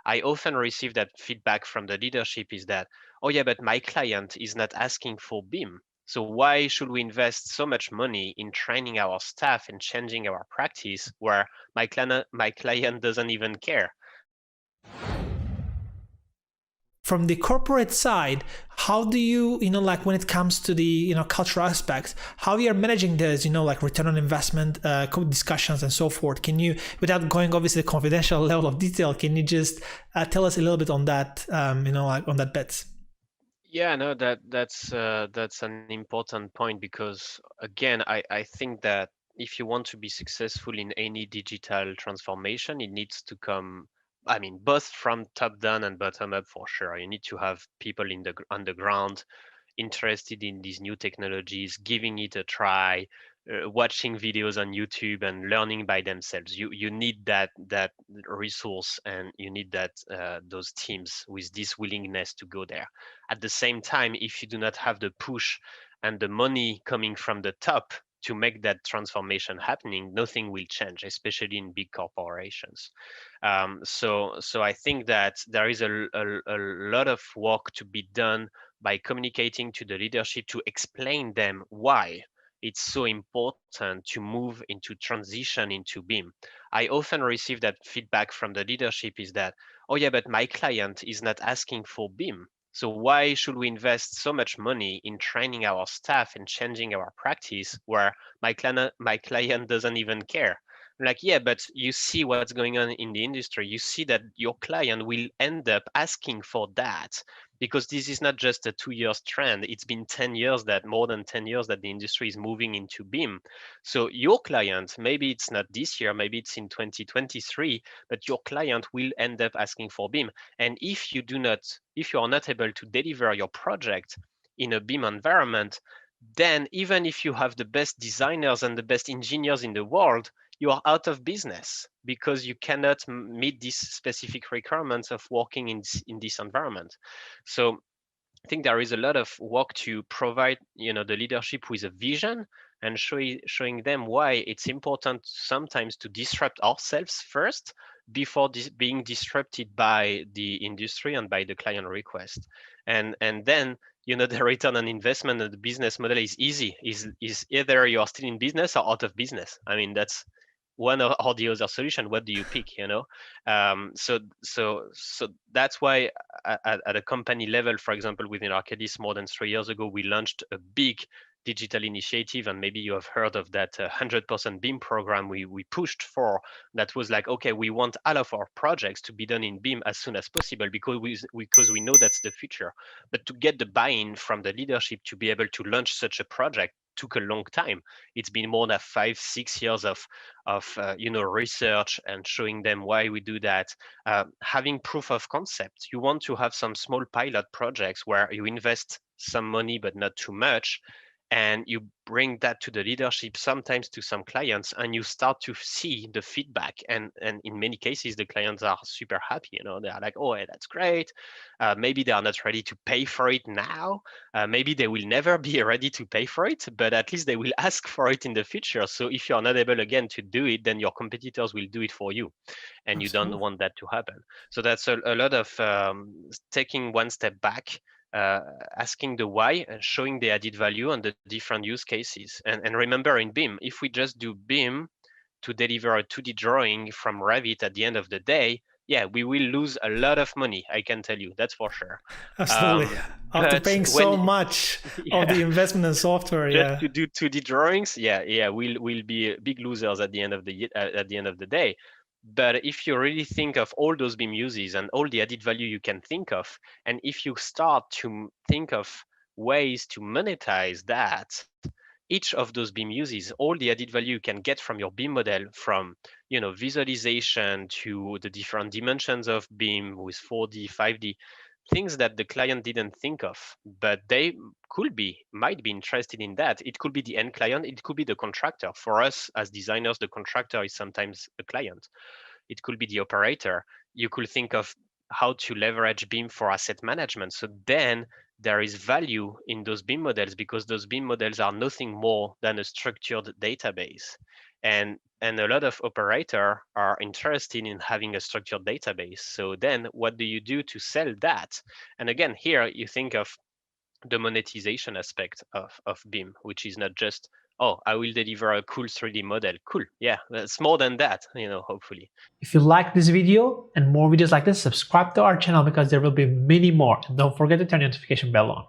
I often receive that feedback from the leadership is that, oh yeah, but my client is not asking for BIM. So why should we invest so much money in training our staff and changing our practice where my client doesn't even care? From the corporate side, how do you, like when it comes to the, cultural aspects, how you are managing this, like return on investment, code discussions and so forth? Can you, without going obviously the confidential level of detail, can you just tell us a little bit on that, like on that bit? Yeah, no, that's an important point because again, I think that if you want to be successful in any digital transformation, it needs to come, I mean, both from top down and bottom up for sure. You need to have people on the ground interested in these new technologies, giving it a try, watching videos on YouTube and learning by themselves. You need that resource and you need that those teams with this willingness to go there. At the same time, if you do not have the push and the money coming from the top to make that transformation happening, nothing will change, especially in big corporations. So I think that there is a lot of work to be done by communicating to the leadership to explain them why it's so important to move into transition into BIM. I often receive that feedback from the leadership is that, oh yeah, but my client is not asking for BIM. So why should we invest so much money in training our staff and changing our practice where my client doesn't even care? Like, yeah, but you see what's going on in the industry. You see that your client will end up asking for that because this is not just a 2 years trend. It's been 10 years that more than 10 years that the industry is moving into BIM. So your client, maybe it's not this year, maybe it's in 2023, but your client will end up asking for BIM. And if you are not able to deliver your project in a BIM environment, then even if you have the best designers and the best engineers in the world, you are out of business because you cannot meet these specific requirements of working in this environment. So I think there is a lot of work to provide, the leadership with a vision and showing them why it's important sometimes to disrupt ourselves first before being disrupted by the industry and by the client request. And then the return on investment and the business model is easy. Is either you are still in business or out of business. I mean, that's one or the other solution. What do you pick? So that's why at a company level, for example, within Arcadis, more than 3 years ago, we launched a big digital initiative, and maybe you have heard of that 100% BIM program we pushed for. That was like, okay, we want all of our projects to be done in BIM as soon as possible because we know that's the future. But to get the buy-in from the leadership to be able to launch such a project took a long time. It's been more than 5-6 years of research and showing them why we do that. Having proof of concept. You want to have some small pilot projects where you invest some money but not too much, and you bring that to the leadership, sometimes to some clients, and you start to see the feedback. And in many cases the clients are super happy. They are like, oh, hey, that's great. Maybe they are not ready to pay for it now. Maybe they will never be ready to pay for it, but at least they will ask for it in the future. So if you're not able again to do it, then your competitors will do it for you, and you don't Absolutely. want that to happen. So that's a lot of taking one step back, uh, asking the why and showing the added value on the different use cases. And remember, in BIM, if we just do BIM to deliver a 2D drawing from Revit at the end of the day, yeah, we will lose a lot of money. I can tell you that's for sure. Absolutely. Um, After but paying when so much of yeah, the investment in software, just yeah. to do 2D drawings, yeah, we'll be big losers at the end of the day. But if you really think of all those BIM uses and all the added value you can think of, and if you start to think of ways to monetize that, each of those BIM uses, all the added value you can get from your BIM model, from visualization to the different dimensions of BIM with 4D, 5D, things that the client didn't think of, but they might be interested in that. It could be the end client, it could be the contractor. For us as designers, the contractor is sometimes a client. It could be the operator. You could think of how to leverage BIM for asset management. So then there is value in those BIM models because those BIM models are nothing more than a structured database. And and a lot of operators are interested in having a structured database. So then what do you do to sell that? And again, here you think of the monetization aspect of BIM, which is not just, oh, I will deliver a cool 3D model. Cool. Yeah, that's more than that, hopefully. If you like this video and more videos like this, subscribe to our channel because there will be many more. And don't forget to turn your notification bell on.